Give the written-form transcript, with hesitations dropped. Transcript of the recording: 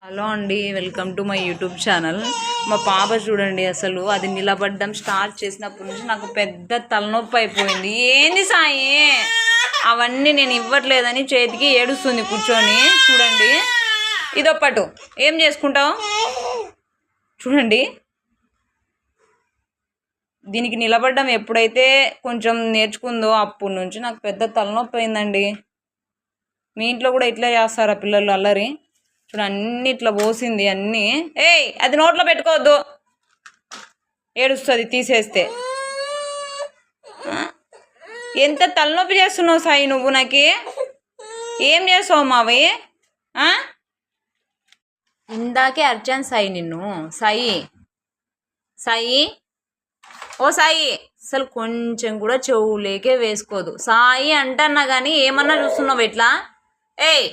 Hello అండి, welcome to my YouTube channel. మా పాప చూడండి, అసలు అది నిలబడ్డం స్టార్ట్ చేసినప్పటి నుంచి నాకు పెద్ద తలనొప్పి అయిపోయింది. ఏంది సాయి, అవన్నీ నేను ఇవ్వట్లేదని చేతికి ఏడుస్తుంది కూర్చొని. చూడండి, ఇదొప్పటు ఏం చేసుకుంటావు చూడండి. దీనికి నిలబడ్డం ఎప్పుడైతే కొంచెం నేర్చుకుందో అప్పటి నుంచి నాకు పెద్ద తలనొప్పి అయిందండి. మీ ఇంట్లో కూడా ఇట్లా చేస్తారా పిల్లలు అల్లరి? చూడు, అన్ని ఇట్లా పోసింది అన్నీ. ఏయ్, అది నోట్లో పెట్టుకోవద్దు, ఏడుస్తుంది తీసేస్తే. ఎంత తలనొప్పి చేస్తున్నావు సాయి నువ్వు. నాకు ఏం చేస్తావు మావి? ఇందాకే అర్చాను సాయి నిన్ను. సాయి సాయి ఓ సాయి, అసలు కొంచెం కూడా చెవులేకే వేసుకోదు. సాయి అంటన్నా కానీ ఏమన్నా చూస్తున్నావు ఇట్లా? ఏయ్